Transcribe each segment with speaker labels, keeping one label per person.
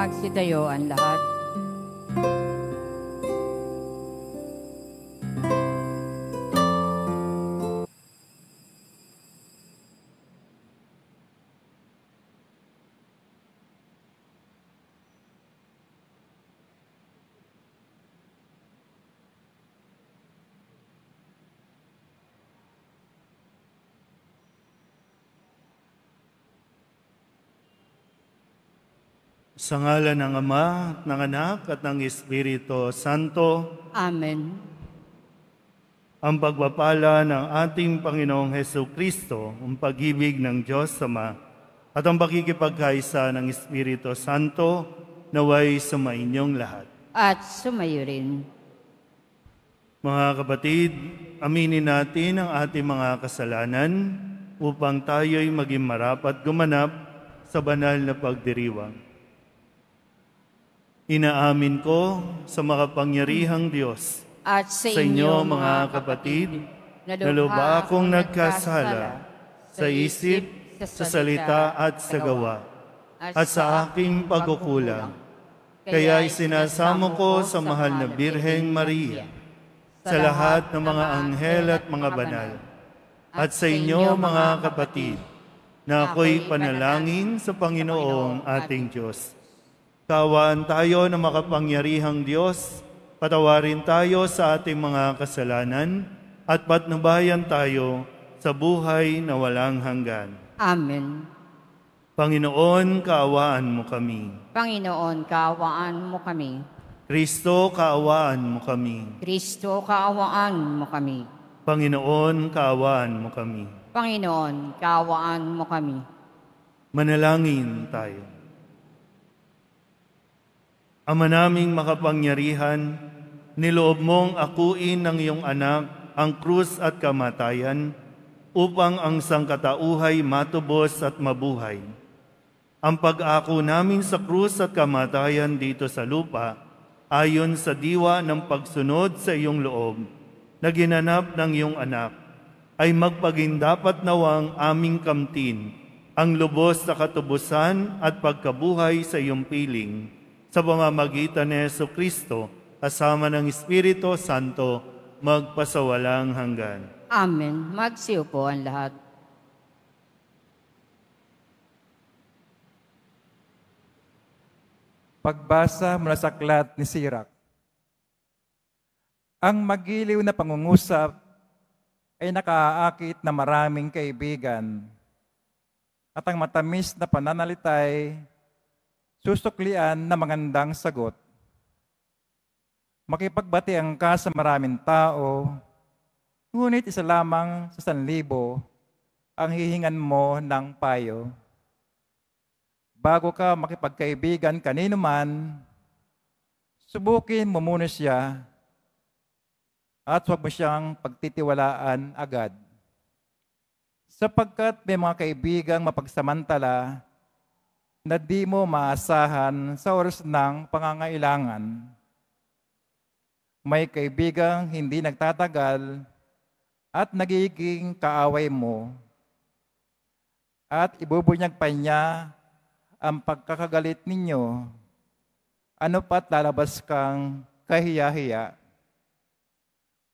Speaker 1: magsidayo ang lahat.
Speaker 2: Sa ngalan ng Ama, ng Anak, at ng Espiritu Santo.
Speaker 1: Amen.
Speaker 2: Ang pagpapala ng ating Panginoong Hesukristo, ang pag-ibig ng Diyos Ama, at ang pakikipagkaisa ng Espiritu Santo, naway sumainyong lahat.
Speaker 1: At sumayo rin.
Speaker 2: Mga kapatid, aminin natin ang ating mga kasalanan upang tayo'y maging marapat gumanap sa banal na pagdiriwang. Inaamin ko sa makapangyarihang Diyos
Speaker 1: At sa
Speaker 2: inyo mga kapatid, na lubha akong nagkasala sa isip, sa salita at sa gawa, at sa aking pagkukulang. Kaya isinasamo ko sa mahal na Birheng Maria, sa lahat ng mga anghel at mga banal, at sa inyo mga kapatid, na ako'y panalangin sa Panginoong ating Diyos. Kaawaan tayo ng makapangyarihang Diyos, patawarin tayo sa ating mga kasalanan, at patnubayan tayo sa buhay na walang hanggan.
Speaker 1: Amen.
Speaker 2: Panginoon, kaawaan mo kami.
Speaker 1: Panginoon, kaawaan mo kami.
Speaker 2: Kristo, kaawaan mo kami.
Speaker 1: Kristo, kaawaan mo kami.
Speaker 2: Panginoon, kaawaan mo kami.
Speaker 1: Panginoon, kaawaan mo kami.
Speaker 2: Manalangin tayo. Ama naming makapangyarihan, niloob mong akuin ng iyong anak ang krus at kamatayan upang ang sangkatauhay matubos at mabuhay. Ang pag-ako namin sa krus at kamatayan dito sa lupa ayon sa diwa ng pagsunod sa iyong loob na ginanap ng iyong anak ay magpagindapat nawang aming kamtin ang lubos na katubusan at pagkabuhay sa iyong piling sa pamamagitan ni Jesucristo, kasama ng Espiritu Santo, magpasawalang hanggan.
Speaker 1: Amen. Magsiupo ang lahat.
Speaker 3: Pagbasa mula sa aklat ni Sirach. Ang magiliw na pangungusap ay nakaakit na maraming kaibigan, at ang matamis na pananalitay susuklian na magandang sagot. Makipagbatian ka sa maraming tao, ngunit isa lamang sa 1,000 ang hihingan mo ng payo. Bago ka makipagkaibigan kanino man, subukin mo muna siya at huwag mo siyang pagtitiwalaan agad. Sapagkat may mga kaibigang mapagsamantala na di mo maasahan sa oras ng pangangailangan. May kaibigang hindi nagtatagal at nagiging kaaway mo, at ibubunyag pa niya ang pagkakagalit ninyo. Ano pa't lalabas kang kahiya-hiya?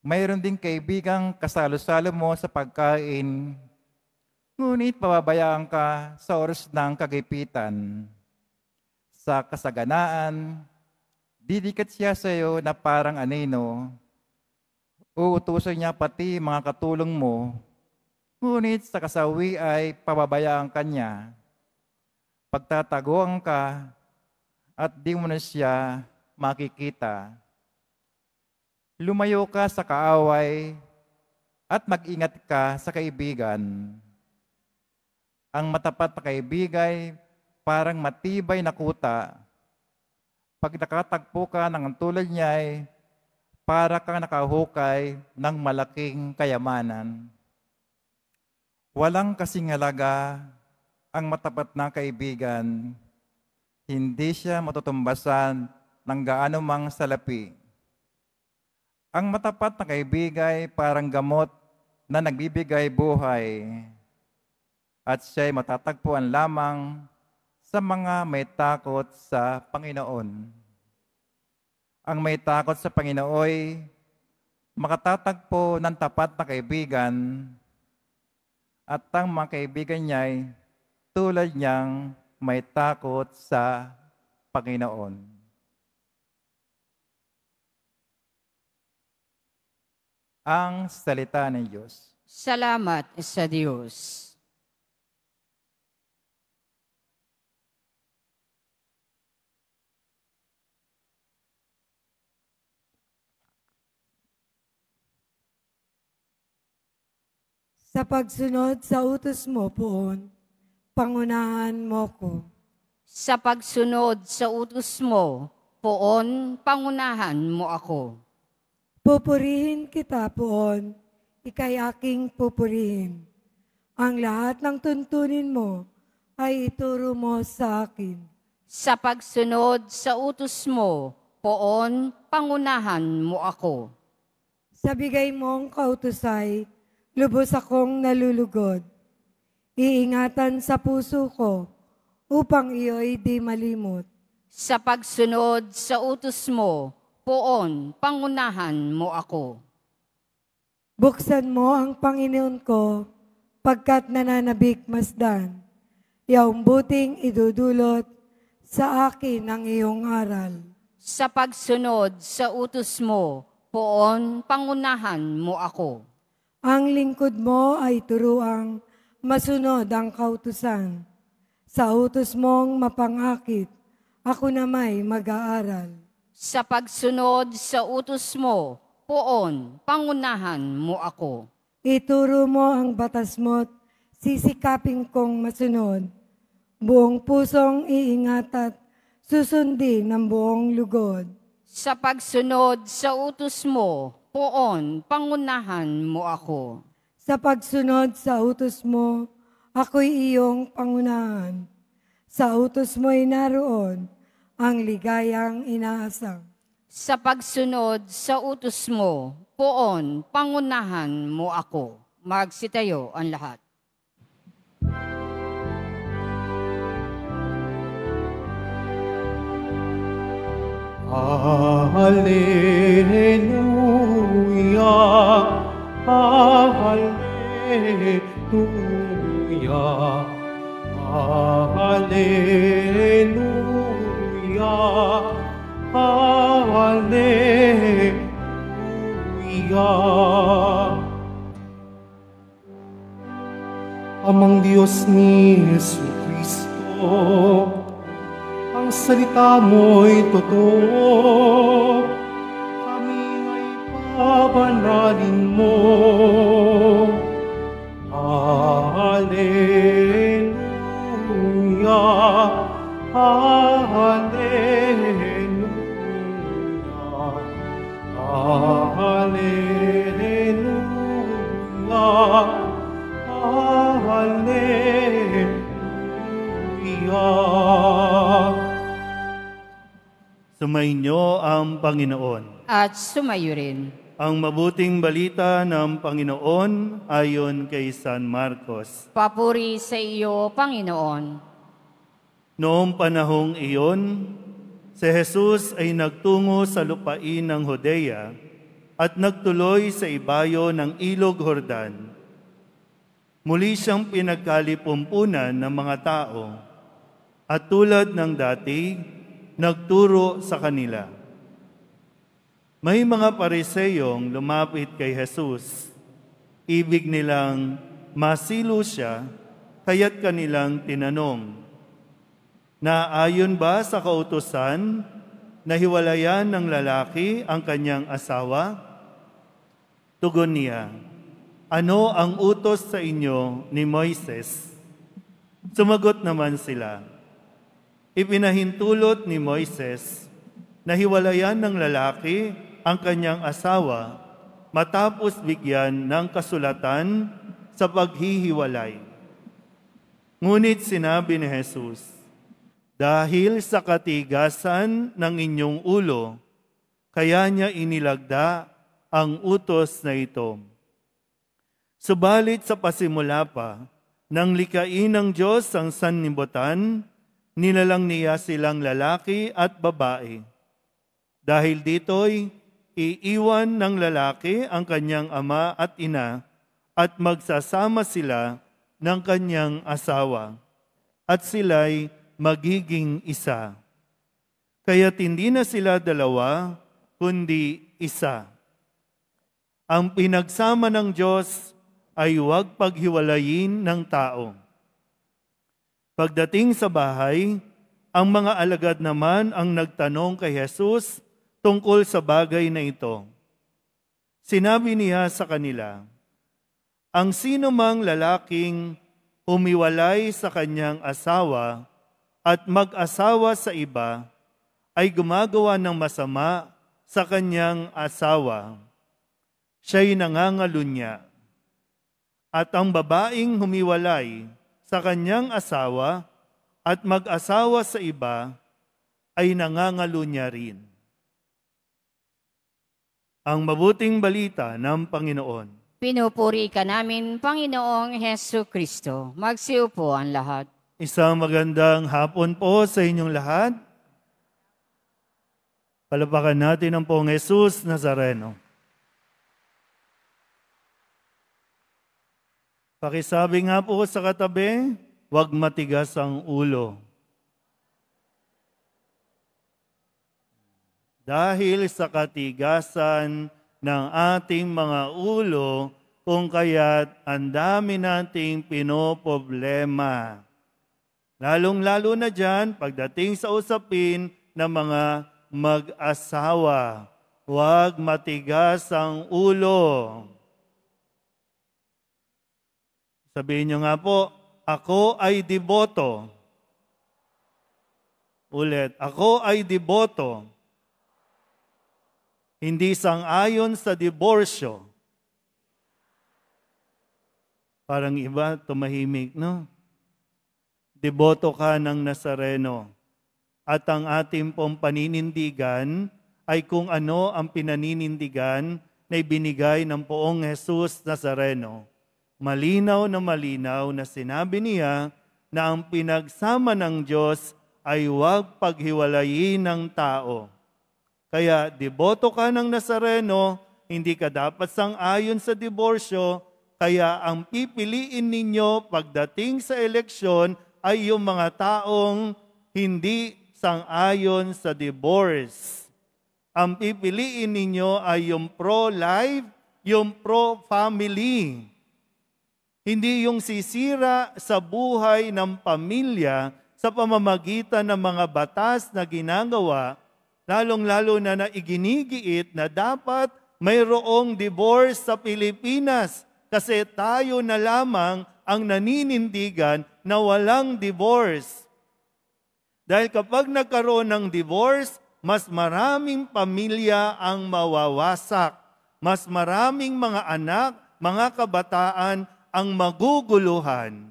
Speaker 3: Mayroon ding kaibigang kasalo-salo mo sa pagkain, ngunit pababayaan ka sa oras ng kagipitan. Sa kasaganaan, didikit siya sa iyo na parang anino. Uutusan niya pati mga katulong mo, ngunit sa kasawi ay pababayaan ka niya. Pagtataguan ka at di mo na siya makikita. Lumayo ka sa kaaway at mag-ingat ka sa kaibigan. Ang matapat na kaibigay parang matibay na kuta. Pag nakatagpo ka ng tulad niya ay para kang nakahukay ng malaking kayamanan. Walang kasing halaga ang matapat na kaibigan. Hindi siya matutumbasan ng gaano mang salapi. Ang matapat na kaibigay parang gamot na nagbibigay buhay, at siya'y matatagpuan lamang sa mga may takot sa Panginoon. Ang may takot sa Panginoon ay makatatagpo ng tapat na kaibigan at ang mga kaibigan niya ay tulad niyang may takot sa Panginoon. Ang salita ng Diyos.
Speaker 1: Salamat sa Diyos.
Speaker 4: Sa pagsunod sa utos mo, Poon, pangunahan mo ko.
Speaker 1: Sa pagsunod sa utos mo, Poon, pangunahan mo ako.
Speaker 4: Pupurihin kita, Poon, ika'y aking pupurihin. Ang lahat ng tuntunin mo ay ituro mo sa akin.
Speaker 1: Sa pagsunod sa utos mo, Poon, pangunahan mo ako.
Speaker 4: Sa bigay mong kautusay, lubos akong nalulugod. Iingatan sa puso ko upang iyo'y di malimot.
Speaker 1: Sa pagsunod sa utos mo, Poon, pangunahan mo ako.
Speaker 4: Buksan mo ang Panginoon ko pagkat nananabik masdan. Yaong buting idudulot sa akin ang iyong aral.
Speaker 1: Sa pagsunod sa utos mo, Poon, pangunahan mo ako.
Speaker 4: Ang lingkod mo ay turuang masunod ang kautusan. Sa utos mong mapangakit, ako na may mag-aaral.
Speaker 1: Sa pagsunod sa utos mo, Poon, pangunahan mo ako.
Speaker 4: Ituro mo ang batas mo't sisikapin kong masunod. Buong pusong iingat at susundin ng buong lugod.
Speaker 1: Sa pagsunod sa utos mo, Poon, pangunahan mo ako.
Speaker 4: Sa pagsunod sa utos mo, ako'y iyong pangunahan. Sa utos mo'y naroon ang ligayang inaasam.
Speaker 1: Sa pagsunod sa utos mo, Poon, pangunahan mo ako. Magsitayo ang lahat.
Speaker 5: Hallelujah, hallelujah, hallelujah, hallelujah. Amang Diyos ni Jesucristo, ang salita mo'y totoo, kami ay pabanalin mo. Hallelujah, hallelujah, hallelujah, hallelujah.
Speaker 2: Sumainyo ang Panginoon.
Speaker 1: At sumayo rin.
Speaker 2: Ang mabuting balita ng Panginoon ayon kay San Marcos.
Speaker 1: Papuri sa iyo, Panginoon.
Speaker 2: Noong panahong iyon, si Jesus ay nagtungo sa lupain ng Judea at nagtuloy sa ibayo ng Ilog Jordan. Muli siyang pinagkalipumpunan ng mga tao at tulad ng dati, nagturo sa kanila. May mga Pariseyong lumapit kay Jesus. Ibig nilang masilo siya, kaya't kanilang tinanong, "Naayon ba sa kautusan na hiwalayan ng lalaki ang kanyang asawa?" Tugon niya, "Ano ang utos sa inyo ni Moises?" Sumagot naman sila, "Ipinahintulot ni Moises na hiwalayan ng lalaki ang kanyang asawa matapos bigyan ng kasulatan sa paghihiwalay." Ngunit sinabi ni Jesus, "Dahil sa katigasan ng inyong ulo, kaya niya inilagda ang utos na ito. Subalit sa pasimula pa, nang likain ng Diyos ang sanlibutan, nilalang niya silang lalaki at babae. Dahil dito'y iiwan ng lalaki ang kanyang ama at ina at magsasama sila ng kanyang asawa at sila'y magiging isa. Kaya't hindi na sila dalawa, kundi isa. Ang pinagsama ng Diyos ay huwag paghiwalayin ng tao. Pagdating sa bahay, ang mga alagad naman ang nagtanong kay Jesus tungkol sa bagay na ito. Sinabi niya sa kanila, ang sino mang lalaking humiwalay sa kanyang asawa at mag-asawa sa iba ay gumagawa ng masama sa kanyang asawa. Siya'y nangangalunya. At ang babaeng humiwalay sa kanyang asawa at mag-asawa sa iba ay nangangalunya rin. Ang mabuting balita ng Panginoon.
Speaker 1: Pinupuri ka namin, Panginoong Hesu Kristo. Magsiupo ang lahat.
Speaker 2: Isang magandang hapon po sa inyong lahat. Palapakan natin ang Poong Jesus Nazareno. Pakisabi nga po sa katabi, huwag matigas ang ulo. Dahil sa katigasan ng ating mga ulo, kung kaya't ang dami nating pinoproblema. Lalong-lalo na dyan, pagdating sa usapin ng mga mag-asawa, huwag matigas ang ulo. Sabihin nyo nga po, ako ay deboto. Ulit, ako ay deboto. Hindi sang-ayon sa diborsyo. Parang iba, tumahimik, no? Deboto ka ng Nazareno. At ang ating pong paninindigan ay kung ano ang pinaninindigan na ibinigay ng Poong Jesus Nazareno. Malinaw na sinabi niya na ang pinagsama ng Diyos ay huwag paghiwalayin ng tao. Kaya deboto ka ng Nazareno, hindi ka dapat sang-ayon sa diborsyo, kaya ang pipiliin ninyo pagdating sa eleksyon ay yung mga taong hindi sang-ayon sa divorce. Ang pipiliin ninyo ay yung pro-life, yung pro-family. Hindi yung sisira sa buhay ng pamilya sa pamamagitan ng mga batas na ginagawa, lalong-lalo na iginigiit na dapat mayroong divorce sa Pilipinas kasi tayo na lamang ang naninindigan na walang divorce. Dahil kapag nagkaroon ng divorce, mas maraming pamilya ang mawawasak. Mas maraming mga anak, mga kabataan ang maguguluhan.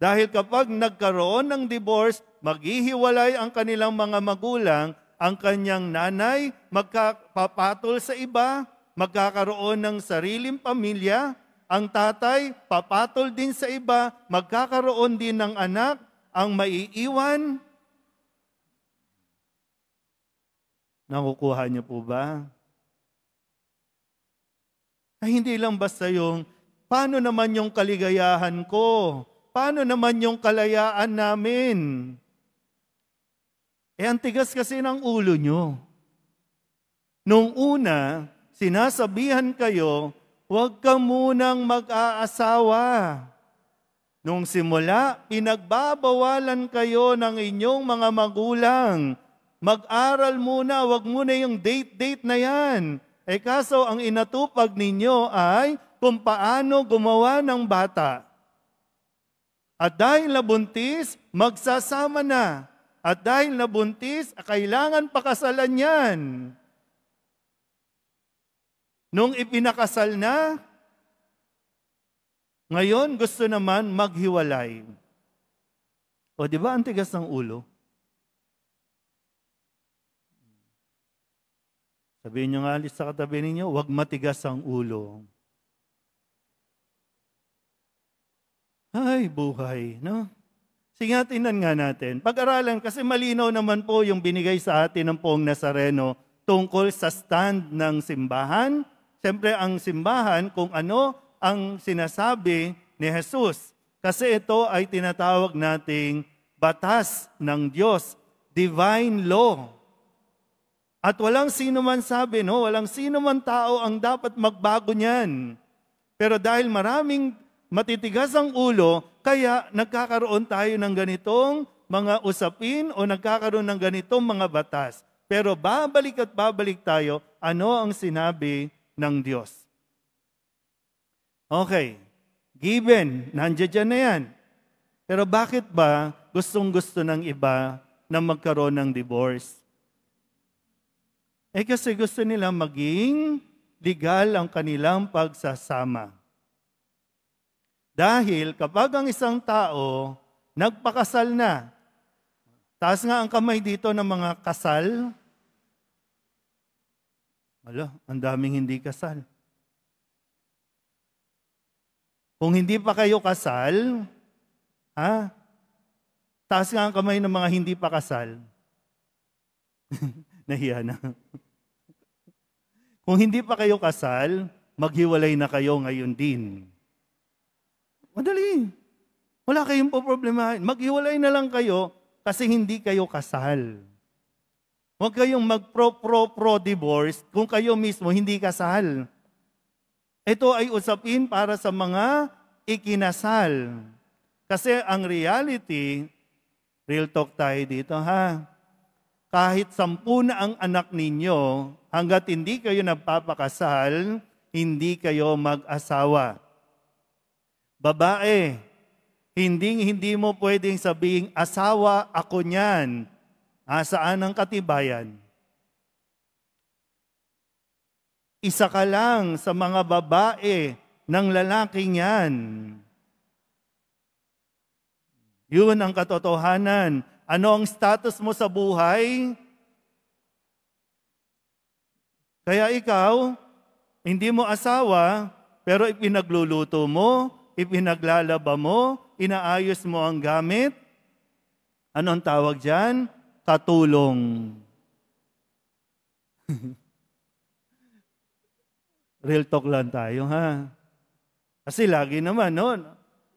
Speaker 2: Dahil kapag nagkaroon ng divorce, maghihiwalay ang kanilang mga magulang, ang kanyang nanay magpapatol sa iba, magkakaroon ng sariling pamilya, ang tatay papatol din sa iba, magkakaroon din ng anak, ang maiiwan. Nakukuha niyo po ba? Ay hindi lang basta yung, paano naman yung kaligayahan ko? Paano naman yung kalayaan namin? Ang tigas kasi ng ulo nyo. Nung una, sinasabihan kayo, huwag ka munang mag-aasawa. Nung simula, pinagbabawalan kayo ng inyong mga magulang. Mag-aral muna, huwag muna yung date na yan. Kaso ang inatupag ninyo ay kung paano gumawa ng bata. At dahil nabuntis, magsasama na. At dahil nabuntis, kailangan pakasalan yan. Nung ipinakasal na, ngayon gusto naman maghiwalay. O di ba ang tigas ng ulo? Sabihin nyo nga sa katabi ninyo, huwag matigas ang ulo. Ay, buhay, no? Sige nga, tingnan nga natin. Pag-aralan, kasi malinaw naman po yung binigay sa atin ng Poong Nazareno tungkol sa stand ng simbahan. Siyempre, ang simbahan, kung ano ang sinasabi ni Jesus. Kasi ito ay tinatawag nating batas ng Diyos, divine law. At walang sino man sabi, no? Walang sino man tao ang dapat magbago niyan. Pero dahil maraming matitigas ang ulo, kaya nagkakaroon tayo ng ganitong mga usapin o nagkakaroon ng ganitong mga batas. Pero babalik at babalik tayo, ano ang sinabi ng Diyos? Okay, given, nandiyan na yan. Pero bakit ba gustong-gusto ng iba na magkaroon ng divorce? Kasi gusto nila maging legal ang kanilang pagsasama. Dahil kapag ang isang tao nagpakasal na, taas nga ang kamay dito ng mga kasal, ang daming hindi kasal. Kung hindi pa kayo kasal, taas nga ang kamay ng mga hindi pa kasal. Nahiya na. Kung hindi pa kayo kasal, maghiwalay na kayo ngayon din. Madali. Wala kayong poproblemahin. Maghiwalay na lang kayo kasi hindi kayo kasal. Huwag kayong mag-pro-divorce kung kayo mismo hindi kasal. Ito ay usapin para sa mga ikinasal. Kasi ang reality, real talk tayo dito kahit 10 na ang anak ninyo, hanggat hindi kayo nagpapakasal, hindi kayo mag-asawa. Babae, hindi mo pwedeng sabihing, asawa ako niyan. Saan ang katibayan? Isa ka lang sa mga babae ng lalaking yan. Yun ang katotohanan. Ano ang status mo sa buhay? Kaya ikaw, hindi mo asawa, pero ipinagluluto mo, ipinaglalaba mo, inaayos mo ang gamit. Ano ang tawag dyan? Katulong. Real talk lang tayo, Kasi lagi naman,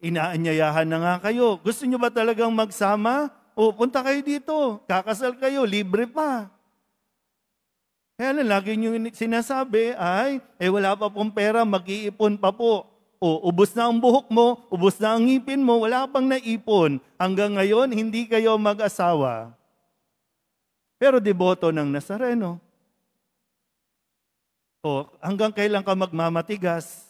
Speaker 2: inaanyayahan na nga kayo. Gusto nyo ba talagang magsama? Punta kayo dito. Kakasal kayo, libre pa. Kaya lagi nyo sinasabi ay, wala pa pong pera, mag-iipon pa po. Ubos na ang buhok mo, ubos na ang ngipin mo, wala pang naipon. Hanggang ngayon, hindi kayo mag-asawa. Pero deboto ng Nazareno. Hanggang kailan ka magmamatigas?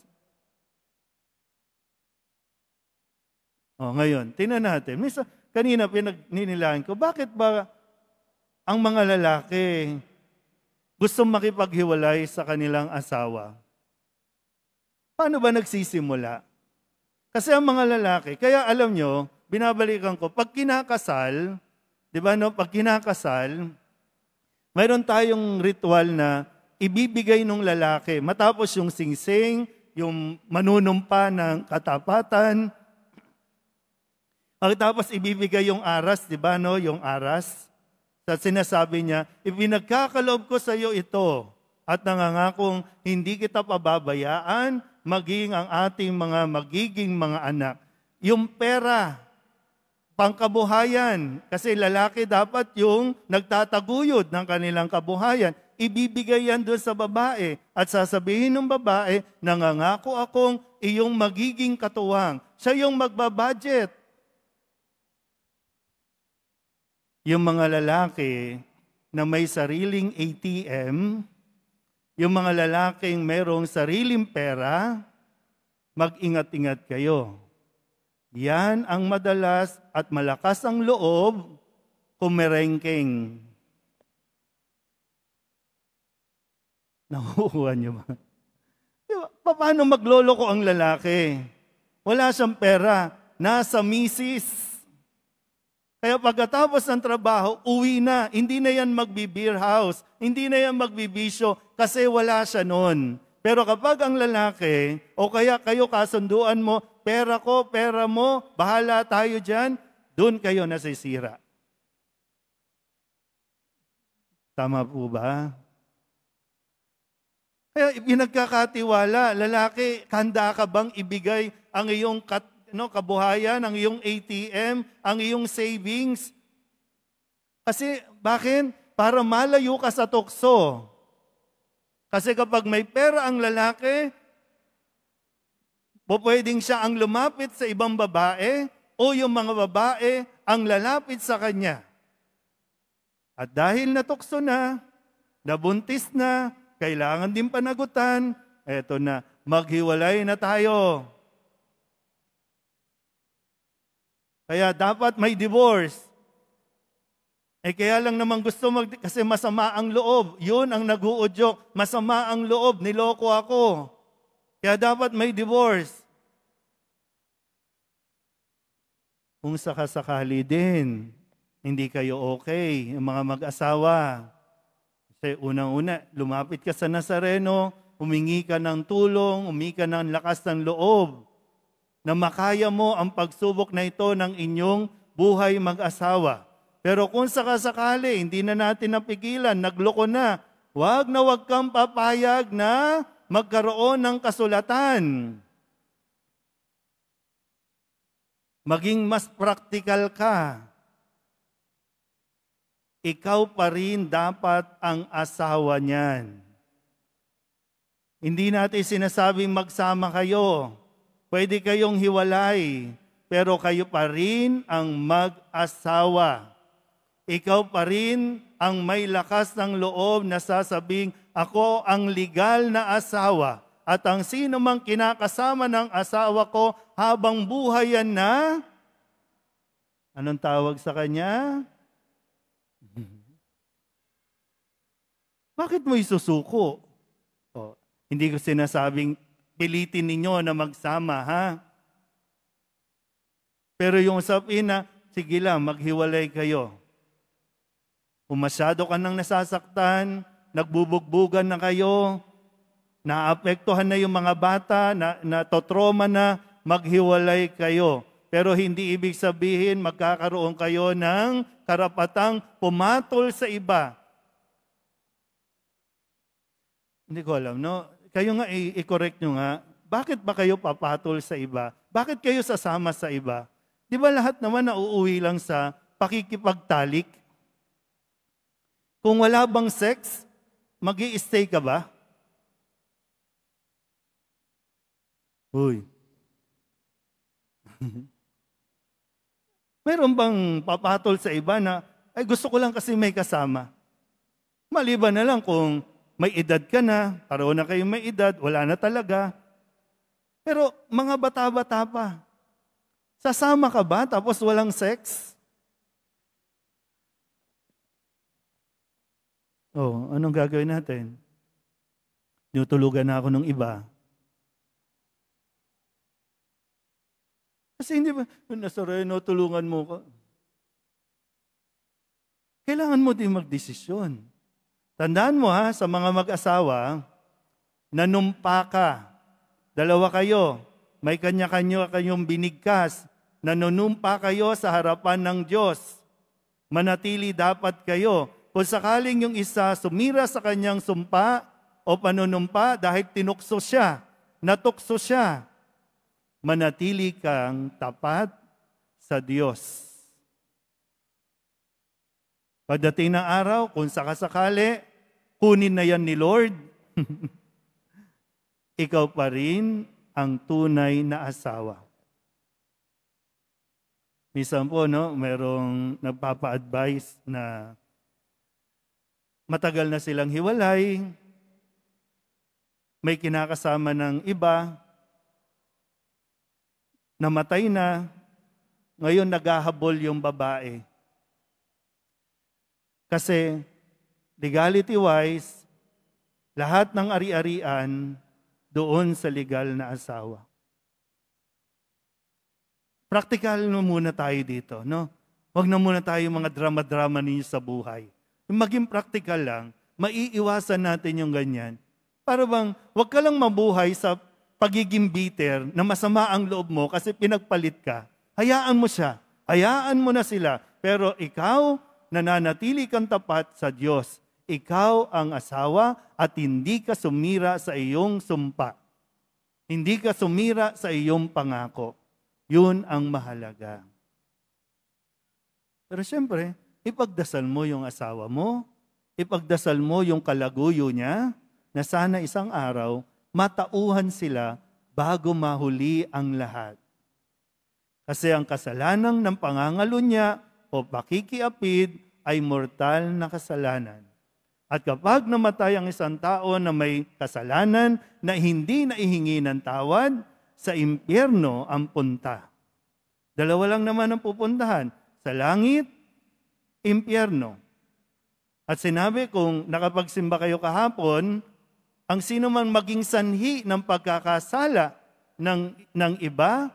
Speaker 2: Ngayon, tingnan natin. Kanina pinagninilahan ko, bakit ba ang mga lalaki gustong makipaghiwalay sa kanilang asawa? Paano ba nagsisimula? Kasi ang mga lalaki, kaya alam nyo, binabalikan ko, pag kinakasal, di ba pag kinakasal, mayroon tayong ritual na ibibigay ng lalaki, matapos yung singsing, yung manunumpa ng katapatan, tapos ibibigay yung aras, di ba yung aras? Sa sinasabi niya, ipinagkakaloob ko sa iyo ito at nangangakong hindi kita pababayaan, maging ang ating mga magiging mga anak. Yung pera, pangkabuhayan, kasi lalaki dapat yung nagtataguyod ng kanilang kabuhayan. Ibibigay yan doon sa babae at sasabihin ng babae, nangangako akong iyong magiging katuwang. Siya yung magbabudget. Yung mga lalaki na may sariling ATM, yung mga lalaking mayroong sariling pera, mag-ingat-ingat kayo. Yan ang madalas at malakas ang loob kumerengking. Nakukuha niyo ba? Diba? Paano magloloko ang lalaki? Wala siyang pera, nasa misis. Kaya pagkatapos ng trabaho, uwi na. Hindi na yan magbi-beer house. Hindi na yan magbibisyo kasi wala siya noon. Pero kapag ang lalaki, o kaya kayo kasunduan mo, pera ko, pera mo, bahala tayo dyan, doon kayo nasisira. Tama po ba? Kaya pinagkakatiwala, lalaki, handa ka bang ibigay ang iyong kabuhayan, ang iyong ATM, ang iyong savings? Kasi bakit? Para malayo ka sa tukso. Kasi kapag may pera ang lalaki, pwedeng siya ang lumapit sa ibang babae o yung mga babae ang lalapit sa kanya. At dahil natukso na, nabuntis na, kailangan din panagutan, eto na, maghiwalay na tayo. Kaya dapat may divorce. Kaya lang naman gusto kasi masama ang loob. Yun ang nag-uudyok. Masama ang loob, niloko ako. Kaya dapat may divorce. Kung sakasakali din, hindi kayo okay, yung mga mag-asawa. Kasi unang-una, lumapit ka sa Nazareno, humingi ka ng tulong, humingi ka ng lakas ng loob, na makaya mo ang pagsubok na ito ng inyong buhay mag-asawa. Pero kung sakasakali, hindi na natin napigilan, nagloko na, wag kang papayag na magkaroon ng kasulatan. Maging mas praktikal ka. Ikaw pa rin dapat ang asawa niyan. Hindi natin sinasabing magsama kayo. Pwede kayong hiwalay, pero kayo pa rin ang mag-asawa. Ikaw pa rin ang may lakas ng loob na sasabing, ako ang legal na asawa. At ang sino mang kinakasama ng asawa ko habang buhay yan na, anong tawag sa kanya? Bakit mo isusuko? Hindi ko sinasabing pilitin ninyo na magsama, ha? Pero yung usapin na, sige lang, maghiwalay kayo. Kung masyado ka nang nasasaktan, nagbubugbugan na kayo, naapektuhan na yung mga bata, natotroma na, maghiwalay kayo. Pero hindi ibig sabihin magkakaroon kayo ng karapatang pumatol sa iba. Hindi ko alam, no? Kayo nga, i-correct nyo nga, bakit ba kayo papatol sa iba? Bakit kayo sasama sa iba? Di ba lahat naman nauuwi lang sa pakikipagtalik? Kung wala bang sex, mag-i-stay ka ba? Uy. Meron bang papatol sa iba na, ay gusto ko lang kasi may kasama? Maliban na lang kung may edad ka na, pareho na kayo may edad, wala na talaga. Pero mga bata-bata pa, sasama ka ba tapos walang sex? Anong gagawin natin? Tinutulugan na ako ng iba. Kasi hindi ba, Nazareno, tulungan mo ko. Kailangan mo din magdesisyon. Tandaan mo sa mga mag-asawa, nanumpa ka. Dalawa kayo, may kanya-kanya kayong binigkas, nanunumpa kayo sa harapan ng Diyos. Manatili dapat kayo. Kung sakaling yung isa sumira sa kanyang sumpa o panunumpa dahil tinukso siya, natukso siya, manatili kang tapat sa Diyos. Pagdating ng araw, kung sakasakali, kunin na yan ni Lord, ikaw pa rin ang tunay na asawa. Minsan po, merong nagpapa-advise na matagal na silang hiwalay, may kinakasama ng iba, namatay na, ngayon naghahabol yung babae. Kasi legality-wise, lahat ng ari-arian doon sa legal na asawa. Practical muna tayo dito, no? Huwag na muna tayo mga drama-drama ninyo sa buhay. Maging practical lang, maiiwasan natin yung ganyan. Para bang, huwag ka lang mabuhay sa pagiging bitter na masama ang loob mo kasi pinagpalit ka. Hayaan mo siya. Hayaan mo na sila. Pero ikaw, nananatili kang tapat sa Diyos. Ikaw ang asawa at hindi ka sumira sa iyong sumpa. Hindi ka sumira sa iyong pangako. Yun ang mahalaga. Pero siyempre, ipagdasal mo yung asawa mo. Ipagdasal mo yung kalaguyo niya na sana isang araw matauhan sila bago mahuli ang lahat. Kasi ang kasalanan ng pangangalunya o pakikiapid ay mortal na kasalanan. At kapag namatay ang isang tao na may kasalanan na hindi naihingi ng tawad, sa impyerno ang punta. Dalawa lang naman ang pupuntahan, sa langit, impyerno. At sinabi kung nakapagsimba kayo kahapon, ang sino man maging sanhi ng pagkakasala ng iba,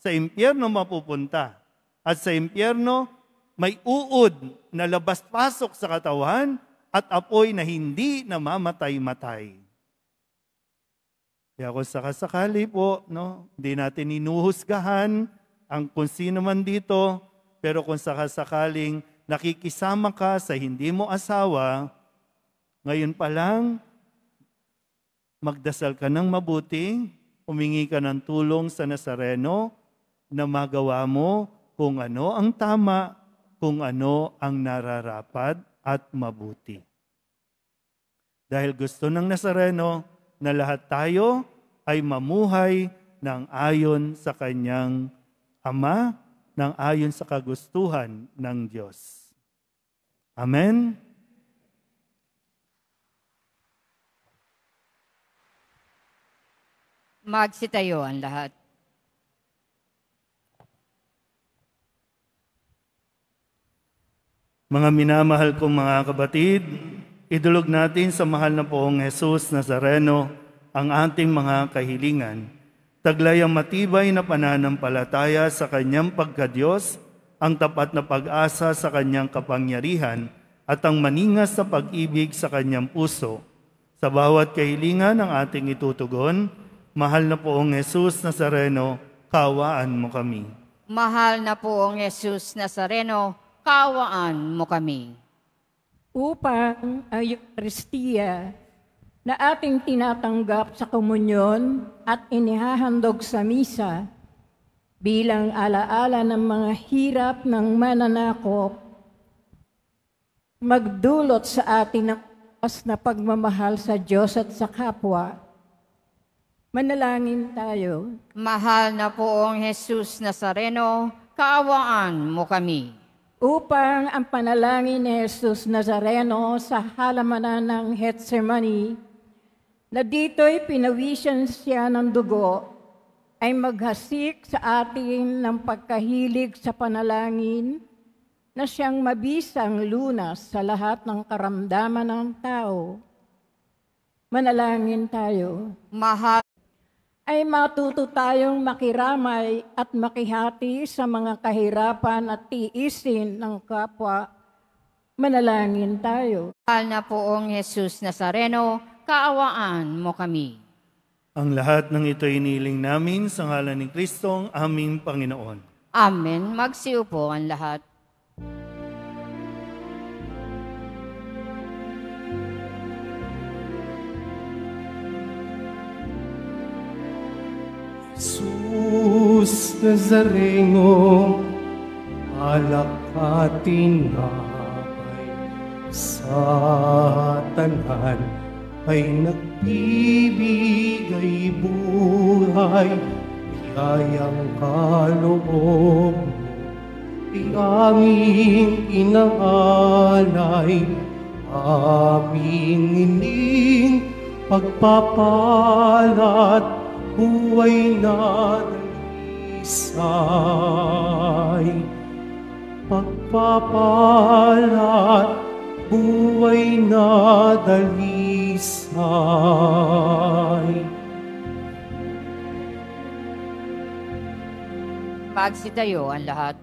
Speaker 2: sa impyerno mapupunta. At sa impyerno, may uod na labas-pasok sa katawan at apoy na hindi namamatay-matay. Kaya kung sakasakali po, hindi natin inuhusgahan ang kung sino man dito, pero kung sakasakaling nakikisama ka sa hindi mo asawa, ngayon pa lang, magdasal ka ng mabuti, humingi ka ng tulong sa Nazareno na magawa mo kung ano ang tama, kung ano ang nararapat at mabuti. Dahil gusto ng Nazareno na lahat tayo ay mamuhay ng ayon sa kanyang Ama, ng ayon sa kagustuhan ng Diyos. Amen?
Speaker 1: Magsitayo ang lahat.
Speaker 2: Mga minamahal kong mga kabatid, idulog natin sa mahal na Poong Jesus Nazareno ang ating mga kahilingan. Taglay ang matibay na pananampalataya sa kanyang pagkadiyos, ang tapat na pag-asa sa kanyang kapangyarihan, at ang maningas na pag-ibig sa kanyang puso. Sa bawat kahilingan ng ating itutugon, mahal na Poong Jesus Nazareno, kaawaan mo kami.
Speaker 1: Mahal na Poong Jesus Nazareno, kaawaan mo kami.
Speaker 6: Upang ang Eucharistia na ating tinatanggap sa komunyon at inihahandog sa misa bilang alaala ng mga hirap ng mananakop, magdulot sa atin ng na pagmamahal sa Diyos at sa kapwa. Manalangin tayo.
Speaker 1: Mahal na Poong Jesus Nazareno, kaawaan mo kami.
Speaker 6: Upang ang panalangin ni Jesus Nazareno sa halamanan ng Getsemani, na dito'y pinawisan siya ng dugo, ay maghasik sa atin ng pagkahilig sa panalangin na siyang mabisang lunas sa lahat ng karamdaman ng tao. Manalangin tayo.
Speaker 1: Mahal
Speaker 6: Ay matuto tayong makiramay at makihati sa mga kahirapan at tiisin ng kapwa. Manalangin tayo.
Speaker 1: na Poong Jesus Nazareno, kaawaan mo kami.
Speaker 2: Ang lahat ng ito iniling namin sa ngalan ni Kristong aming Panginoon.
Speaker 1: Amen. Magsiupo ang lahat.
Speaker 5: Jesus Nazareno, alak at tinapay sa tanan ay nagbibigay buhay, biyayang kaloob mo ay aming inaalay, aming ining pagpapalat, buhay na dalisay, pagpapalat, buhay na dalisay.
Speaker 1: Magsitayo ang lahat.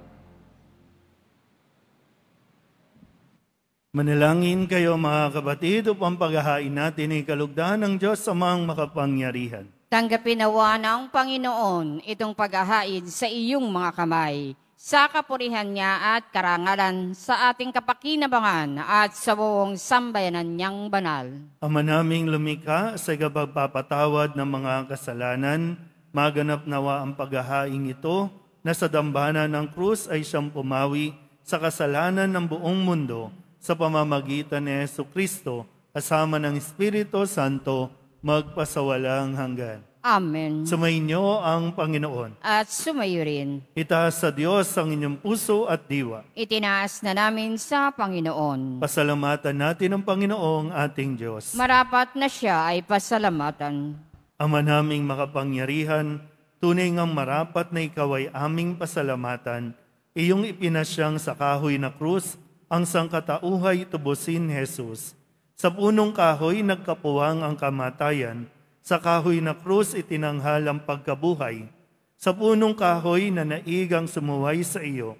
Speaker 2: Manalangin kayo mga kabatid upang paghahain natin ay kalugdan ng Diyos sa mga makapangyarihan.
Speaker 1: Tanggapin nawa ng Panginoon itong paghahain sa iyong mga kamay sa kapurihan niya at karangalan, sa ating kapakinabangan at sa buong sambayanan niyang banal.
Speaker 2: Ama naming lumikha sa pagpapatawad ng mga kasalanan, maganap nawa ang paghahaing ito na sa dambana ng krus ay siyang pumawi sa kasalanan ng buong mundo sa pamamagitan ni Jesucristo kasama ng Espiritu Santo magpasawalang hanggan.
Speaker 1: Amen.
Speaker 2: Sumainyo ang Panginoon.
Speaker 1: At sumayo rin.
Speaker 2: Itaas sa Diyos ang inyong puso at diwa.
Speaker 1: Itinaas na namin sa Panginoon.
Speaker 2: Pasalamatan natin ang Panginoong ating Diyos.
Speaker 1: Marapat na siya ay pasalamatan.
Speaker 2: Ama naming makapangyarihan, tunay ngang marapat na ikaw ay aming pasalamatan. Iyong ipinasyang sa kahoy na krus, ang sangkatauhay tubusin Jesus. Sa punong kahoy nagkapuwang ang kamatayan, sa kahoy na krus itinanghal ang pagkabuhay. Sa punong kahoy na naigang sumuway sa iyo.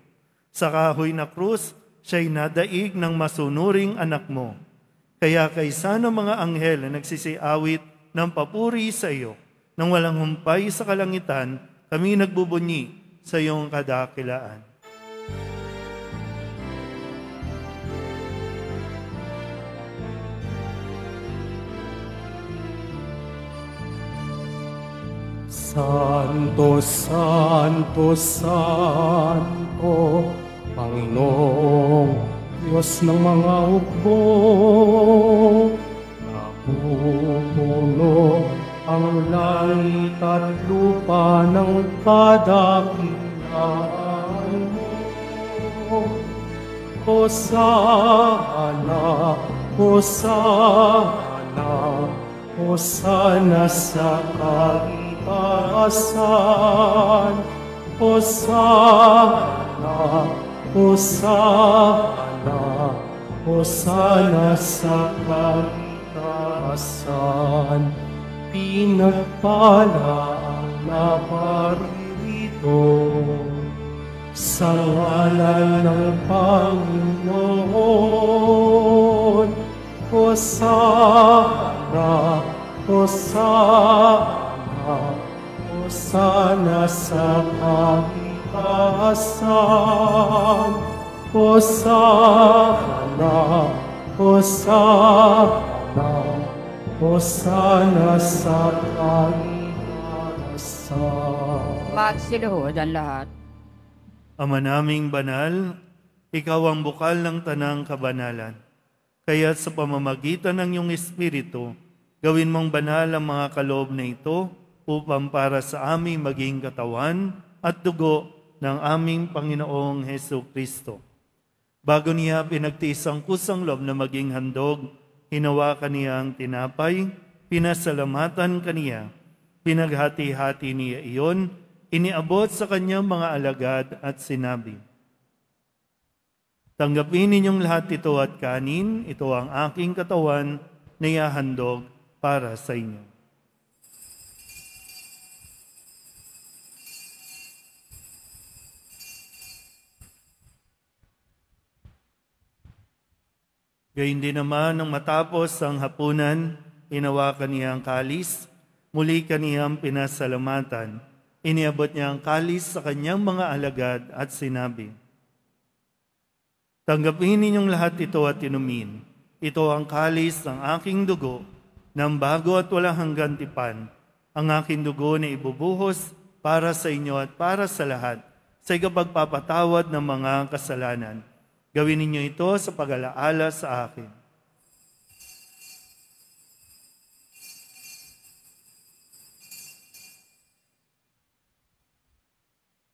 Speaker 2: Sa kahoy na krus, siya'y nadaig ng masunuring anak mo. Kaya kaysa ng mga anghel na nagsisiawit ng papuri sa iyo, nang walang humpay sa kalangitan, kami nagbubunyi sa iyong kadakilaan.
Speaker 5: Santo, Santo, Santo, Panginoong Diyos ng mga hukbo, napupuno ang langit at lupa ng kadakilaan mo. Hosana, Hosana, Hosana sa paasan, Hosana, Hosana, Hosana sa pagtaasan. Pinagpala ang naparirito sa ngalan ng Panginoon. Hosana, Hosana, Hosana sa pagtaasan, Hosana, Hosana, Hosana sa pagtaasan.
Speaker 1: Magsiluhod ang lahat.
Speaker 2: Ama naming banal, ikaw ang bukal ng tanang kabanalan. Kaya sa pamamagitan ng iyong Espiritu, gawin mong banal ang mga kaloob na ito upang para sa aming maging katawan at dugo ng aming Panginoong Jesucristo. Bago niya pinagtiis ang kusang loob na maging handog, hinawakan niya ang tinapay, pinasalamatan kaniya, pinaghati-hati niya iyon, iniabot sa kanyang mga alagad at sinabi, "Tanggapin ninyong lahat ito at kanin, ito ang aking katawan na ihahandog para sa inyo." Gayun din naman nang matapos ang hapunan, hinawakan niya ang kalis, muli kaniyang pinasalamatan. Iniabot niya ang kalis sa kanyang mga alagad at sinabi, "Tanggapin ninyong lahat ito at inumin. Ito ang kalis ng aking dugo, ng bago at walang hanggang tipan. Ang aking dugo na ibubuhos para sa inyo at para sa lahat, sa ikapagpapatawad ng mga kasalanan. Gawin ninyo ito sa pag-alaala sa akin."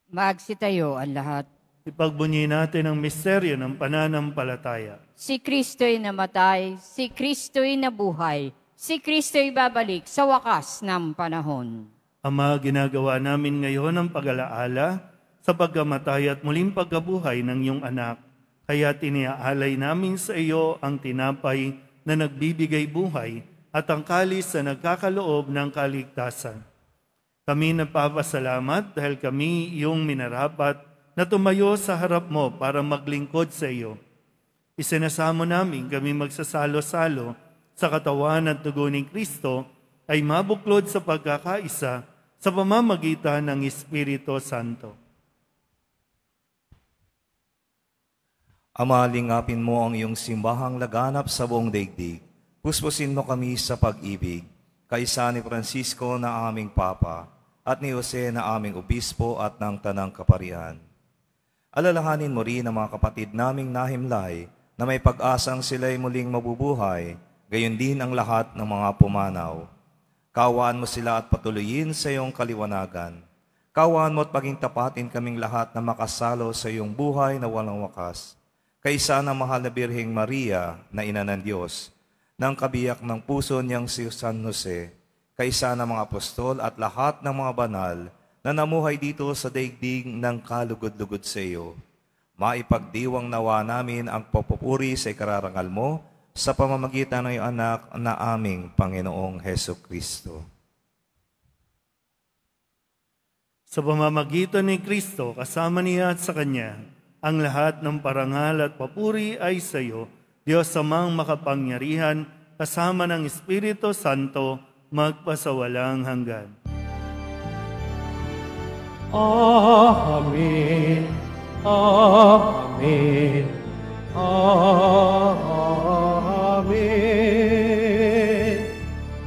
Speaker 1: Magsitayo ang lahat.
Speaker 2: Ipagbunyi natin ang misteryo ng pananampalataya.
Speaker 1: Si Kristo'y namatay, si Kristo'y nabuhay, si Kristo'y babalik sa wakas ng panahon.
Speaker 2: Ama, ginagawa namin ngayon ang pag-alaala sa pagkamatay at muling pagkabuhay ng iyong anak. Kaya tiniaalay namin sa iyo ang tinapay na nagbibigay buhay at ang kalis na nagkakaloob ng kaligtasan. Kami nagpapasalamat dahil kami iyong minarapat na tumayo sa harap mo para maglingkod sa iyo. Isinasamo namin kami magsasalo-salo sa katawan at dugo ni Kristo ay mabuklod sa pagkakaisa sa pamamagitan ng Espiritu Santo.
Speaker 7: Ama, lingapin mo ang iyong simbahang laganap sa buong daigdig. Puspusin mo kami sa pag-ibig, kaysa ni Francisco na aming Papa, at ni Jose na aming Obispo at ng Tanang Kaparian. Alalahanin mo rin ang mga kapatid naming nahimlay na may pag-asang sila'y muling mabubuhay, gayon din ang lahat ng mga pumanaw. Kaawaan mo sila at patuloyin sa iyong kaliwanagan. Kaawaan mo at paging tapatin kaming lahat na makasalo sa iyong buhay na walang wakas. Kaysa ng mahal na Birheng Maria na ina ng Diyos, ng kabiyak ng puso niyang si San Jose, kaysa ng mga apostol at lahat ng mga banal na namuhay dito sa daigdig ng kalugod-lugod sa iyo. Maipagdiwang nawa namin ang papupuri sa ikararangal mo sa pamamagitan ng iyong anak na aming Panginoong Heso Kristo.
Speaker 2: Sa pamamagitan ni Kristo, kasama niya at sa Kanya, ang lahat ng parangal at papuri ay sa iyo, Diyos amang makapangyarihan, kasama ng Espiritu Santo, magpasawalang hanggan.
Speaker 5: Amen. Amen. Amen.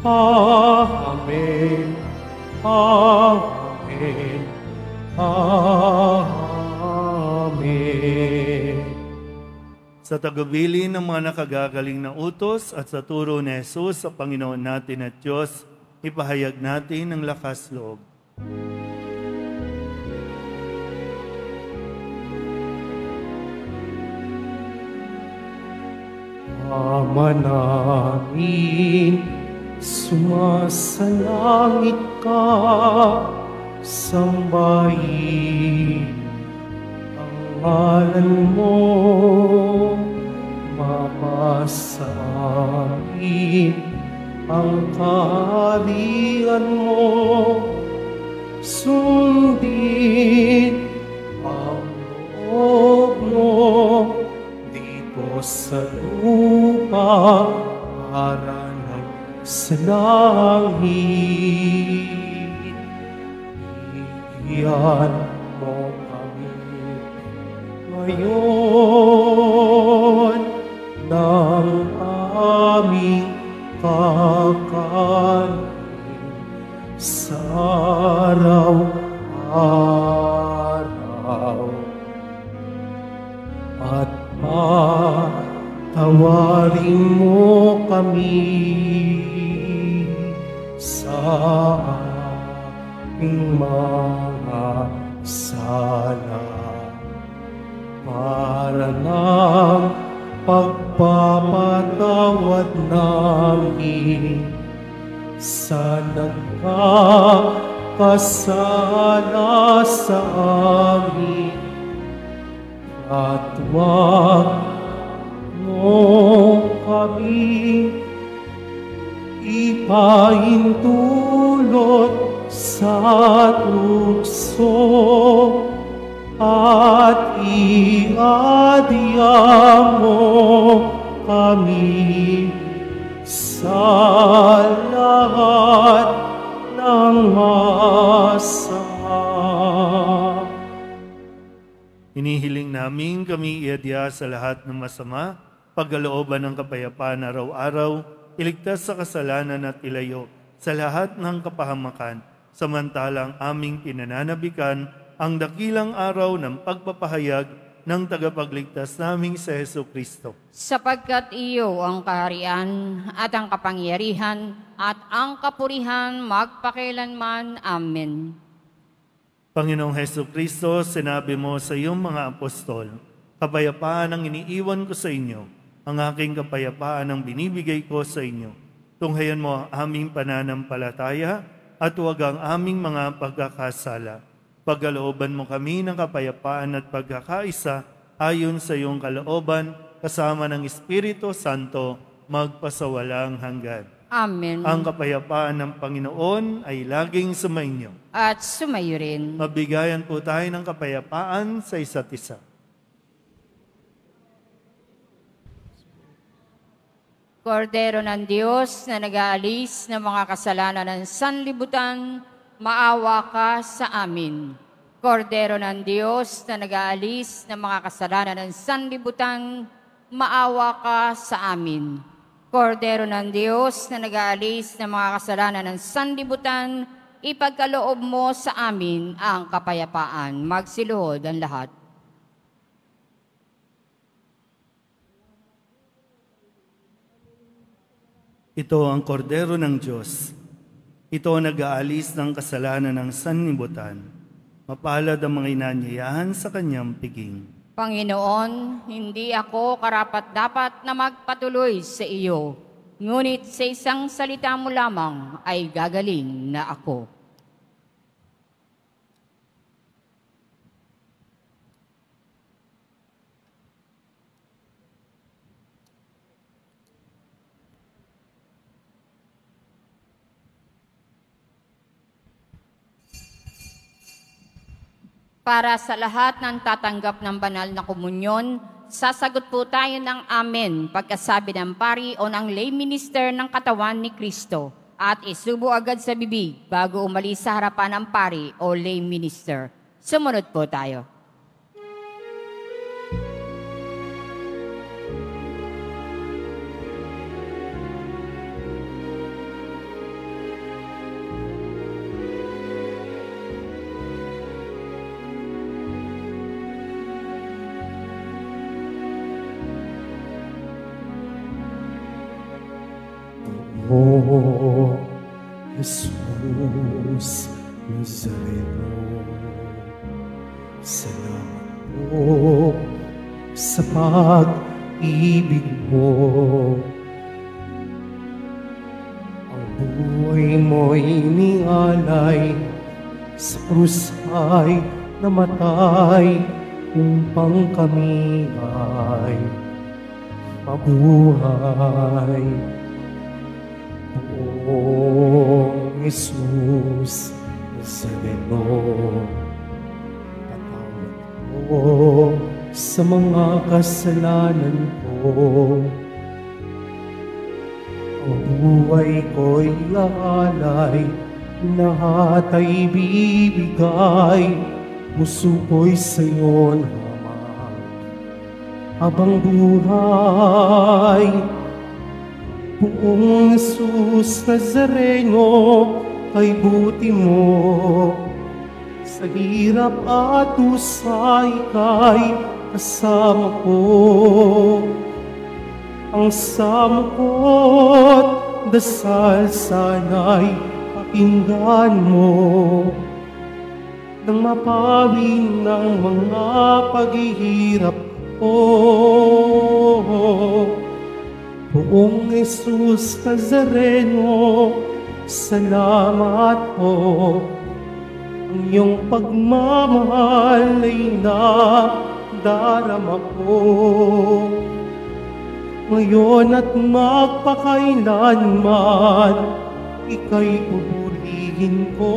Speaker 5: Amen. Amen. Amen.
Speaker 2: Sa tagubilin ng mga nakagagaling na utos at sa turo ni Jesus sa Panginoon natin at Diyos, ipahayag natin ang lakas loob.
Speaker 5: Ama namin, sumasalangit ka, sambahin ang ngalan mo, mapasain ang kaharian mo, sundin ang loob mo dito sa lupa para ng sa langit. Bigyan mo kami ngayon ng aming kakanin sa araw-araw. At patawarin mo kami sa aming mga sala, para ng pagpapatawad namin sa nagkakasala sa amin. At huwag mo kami ipahintulot sa tukso at iadya mo kami sa lahat ng masama.
Speaker 2: Hinihiling namin kami iadya sa lahat ng masama, pagkalooban ng kapayapaan araw-araw, iligtas sa kasalanan at ilayo sa lahat ng kapahamakan, samantalang aming pinananabikan ang dakilang araw ng pagpapahayag ng tagapagligtas naming si Heso Kristo.
Speaker 1: Sapagkat iyo ang kaharian at ang kapangyarihan at ang kapurihan magpakailanman. Amen.
Speaker 2: Panginoong Heso Kristo, sinabi mo sa iyong mga apostol, kapayapaan ang iniiwan ko sa inyo, ang aking kapayapaan ang binibigay ko sa inyo. Tunghayan mo ang aming pananampalataya at huwag ang aming mga pagkakasala. Pagkalooban mo kami ng kapayapaan at pagkakaisa ayon sa iyong kalooban, kasama ng Espiritu Santo, magpasawalang hanggan.
Speaker 1: Amen.
Speaker 2: Ang kapayapaan ng Panginoon ay laging sumainyo.
Speaker 1: At sumayo rin.
Speaker 2: Mabigayan po tayo ng kapayapaan sa isa't isa.
Speaker 1: Kordero ng Diyos na nag-aalis ng mga kasalanan ng sanlibutan, maawa ka sa amin. Kordero ng Diyos na nag-aalis ng mga kasalanan ng sanlibutan, maawa ka sa amin. Kordero ng Diyos na nag-aalis ng mga kasalanan ng sanlibutan, ipagkaloob mo sa amin ang kapayapaan. Magsiluhod ang lahat.
Speaker 2: Ito ang kordero ng Diyos. Ito ang nag-aalis ng kasalanan ng sanlibutan. Mapalad ang mga inanyayahan sa kanyang piging.
Speaker 1: Panginoon, hindi ako karapat-dapat na magpatuloy sa iyo, ngunit sa isang salita mo lamang ay gagaling na ako. Para sa lahat ng tatanggap ng banal na komunyon, sasagot po tayo ng amen pagkasabi ng pari o ng lay minister ng katawan ni Kristo at isubo agad sa bibig bago umalis sa harapan ng pari o lay minister. Sumunod po tayo.
Speaker 5: O Jesus Nazareno, salamat po sa pag-ibig mo. Ang buhay mo'y inialay, sa krus ay namatay, upang kami ay mabuhay. O Jesus Nazareno, patawad ko sa mga kasalanan ko. Ang buhay ko'y aalay, lahat ay bibigay, puso ko'y sa'yo naman habang buhay. Buong Jesus Nazareno, kay buti mo, sa hirap at usay kay kasama ko. Ang sama ko't dasal sana'y pakinggan mo, nang mapawi ng mga paghihirap ko. Buong Jesus Nazareno, salamat po. Ang iyong pagmamahal ay nadarama ko. Ngayon at magpakailanman, ika'y pupurihin ko.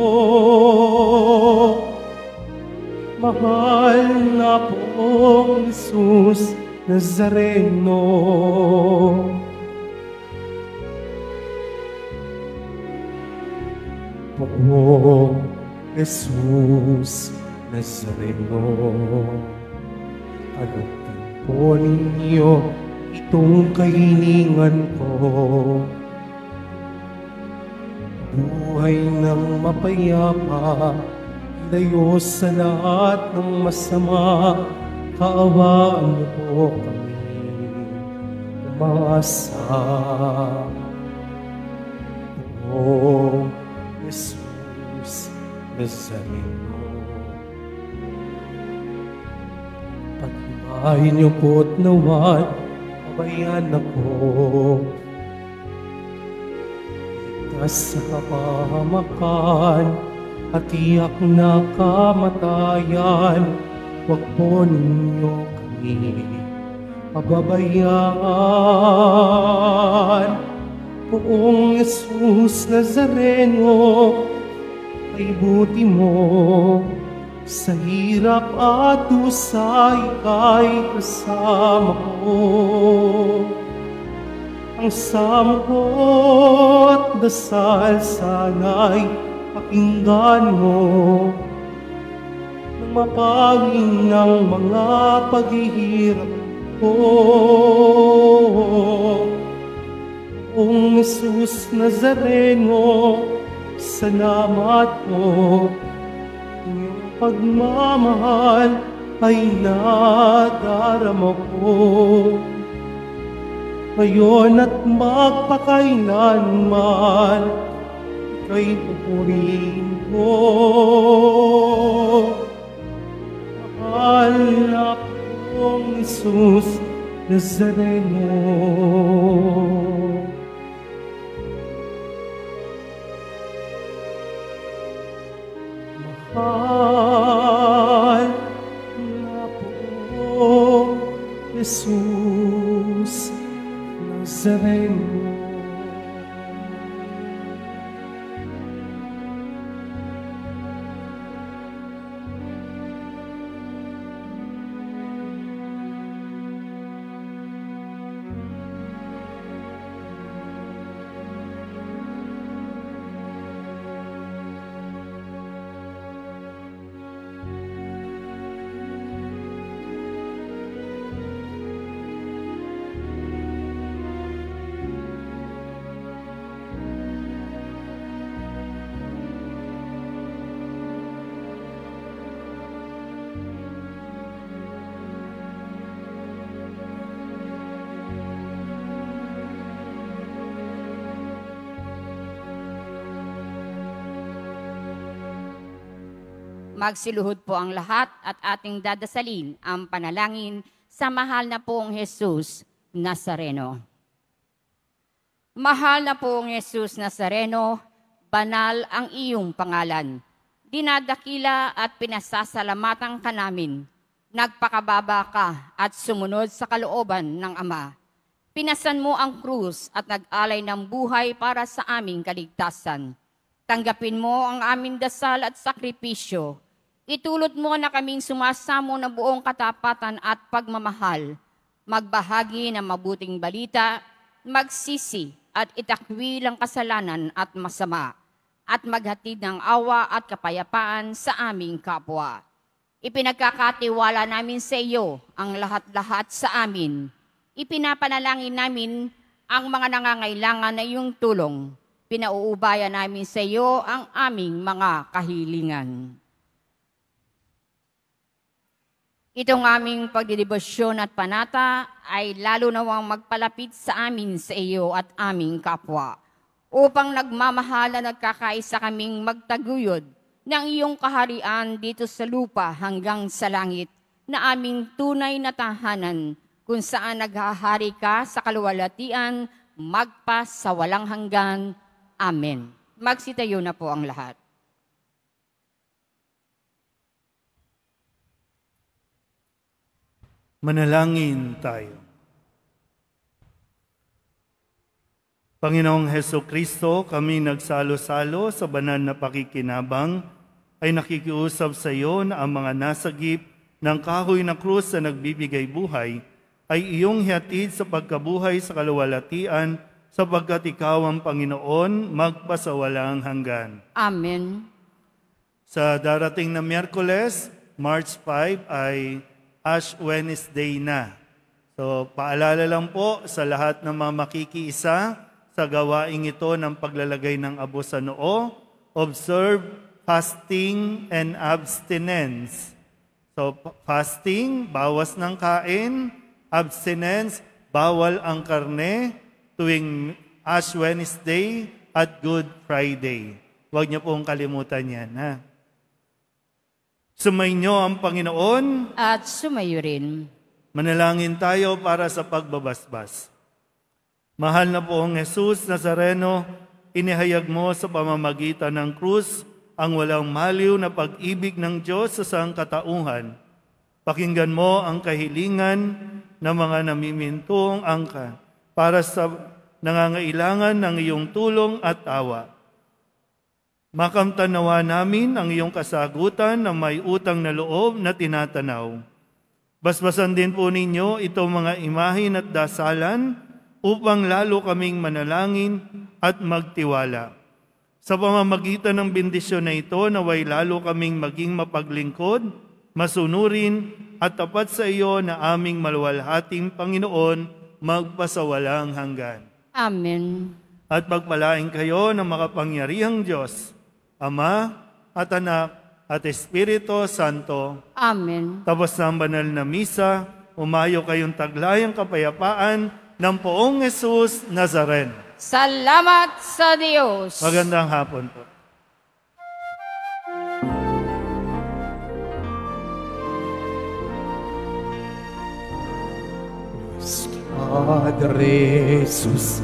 Speaker 5: Mahal na poong Jesus Nazareno. Poong Jesus Nazareno, kalugtan po ninyo itong kahilingan ko. Buhay ng mapayapa, layo sa lahat ng masama, kaawaan mo po kami umasa. O Jesus Nazareno, paghimahin niyo po't nawa, pabayan ako. Ligtas sa kapahamakan at tiyak na kamatayan, huwag po ninyo kami pababayaan. Poong Jesus Nazareno, ay buti mo, sa hirap at usay kay kasama ko. Ang sama ko't dasal sana'y pakinggan mo, mapangin ang mga paghihirap ko. Poong Jesus Nazareno, salamat po. Iyong pagmamahal ay nadarama ko. Ngayon at magpakailanman, ika'y pupurihin ko. Mahal na pong Jesus Nazareno. Mahal na pong Jesus Nazareno.
Speaker 1: Magsiluhod po ang lahat at ating dadasalin ang panalangin sa mahal na pong Jesus Nazareno. Mahal na pong Jesus Nazareno, banal ang iyong pangalan. Dinadakila at pinasasalamatan ka namin. Nagpakababa ka at sumunod sa kalooban ng Ama. Pinasan mo ang krus at nag-alay ng buhay para sa aming kaligtasan. Tanggapin mo ang aming dasal at sakripisyo. Itulot mo na kaming sumasamo ng buong katapatan at pagmamahal, magbahagi ng mabuting balita, magsisi at itakwil ang kasalanan at masama, at maghatid ng awa at kapayapaan sa aming kapwa. Ipinagkakatiwala namin sa iyo ang lahat-lahat sa amin. Ipinapanalangin namin ang mga nangangailangan na iyong tulong. Pinauubaya namin sa iyo ang aming mga kahilingan. Itong aming pagdidebosyon at panata ay lalo nawang magpalapit sa amin sa iyo at aming kapwa, upang nagmamahal na nagkakaisa kaming magtaguyod ng iyong kaharian dito sa lupa hanggang sa langit, na aming tunay na tahanan, kung saan naghahari ka sa kaluwalhatian, magpa sa walang hanggan. Amen. Magsitayo na po ang lahat.
Speaker 2: Manalangin tayo. Panginoong Hesukristo, kami nagsalo-salo sa banal na pakikinabang, ay nakikiusap sa iyo na ang mga nasagip ng kahoy na krus na nagbibigay buhay ay iyong hiatid sa pagkabuhay sa kaluwalhatian, sapagkat ikaw ang Panginoon magpasawalang hanggan.
Speaker 1: Amen.
Speaker 2: Sa darating na Miyerkules, March 5 ay Ash Wednesday na. So paalala lang po sa lahat ng mga makikiisa sa gawaing ito ng paglalagay ng abo sa noo, observe fasting and abstinence. So fasting, bawas ng kain; abstinence, bawal ang karne tuwing Ash Wednesday at Good Friday. Huwag niyo pong kalimutan yan, ha? Sumainyo ang Panginoon.
Speaker 1: At sumayo rin.
Speaker 2: Manalangin tayo para sa pagbabasbas. Mahal na poong Jesus Nazareno, inihayag mo sa pamamagitan ng krus ang walang maliw na pag-ibig ng Diyos sa sangkatauhan. Pakinggan mo ang kahilingan ng mga namimintong angkan para sa nangangailangan ng iyong tulong at awa. Makamtanawa namin ang iyong kasagutan na may utang na loob na tinatanaw. Basbasan din po ninyo itong mga imahin at dasalan upang lalo kaming manalangin at magtiwala. Sa pamamagitan ng bendisyon na ito, naway lalo kaming maging mapaglingkod masunurin at tapat sa iyo na aming maluwalhating Panginoon, magpasawalang hanggan.
Speaker 1: Amen.
Speaker 2: At pagpalain kayo ng makapangyarihang Diyos, Ama at Anak at Espiritu Santo.
Speaker 1: Amen.
Speaker 2: Tapos ng banal na misa, umayo kayong taglayang kapayapaan ng Poong Jesus Nazaren.
Speaker 1: Salamat sa Diyos.
Speaker 2: Magandang hapon po.
Speaker 5: Padre Jesus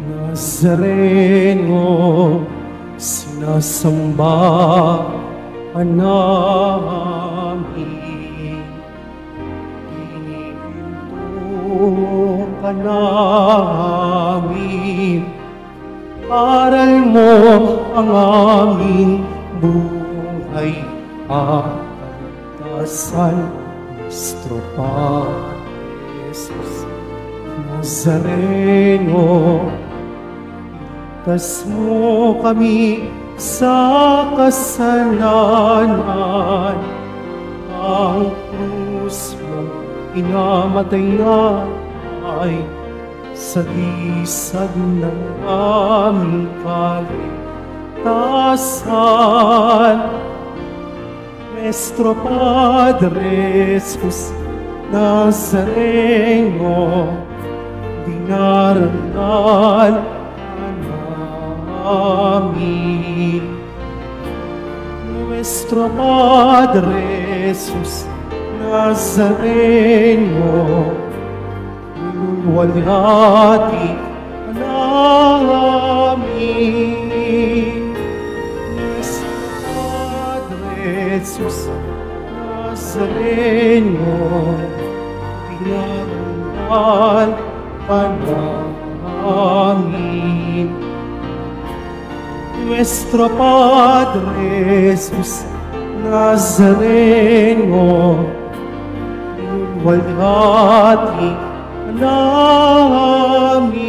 Speaker 5: Nazareno, sinasamba ka namin. Ininto ka namin. Aral mo ang aming buhay at kaligtasan. Nuestro Padre Jesus Nazareno, ligtas mo kami sa kasalanan. Ang krus mo inamatay na ay sa isag ng aming kaligtasan. Nuestro Padre Jesus Nazareno, dinarangal namin. Nuestro Padre Jesus Nazareno, luwalhati namin. Nuestro Padre Jesus Nazareno, dinarangal namin. Nuestro Padre Jesus Nazareno, luwalhati namin.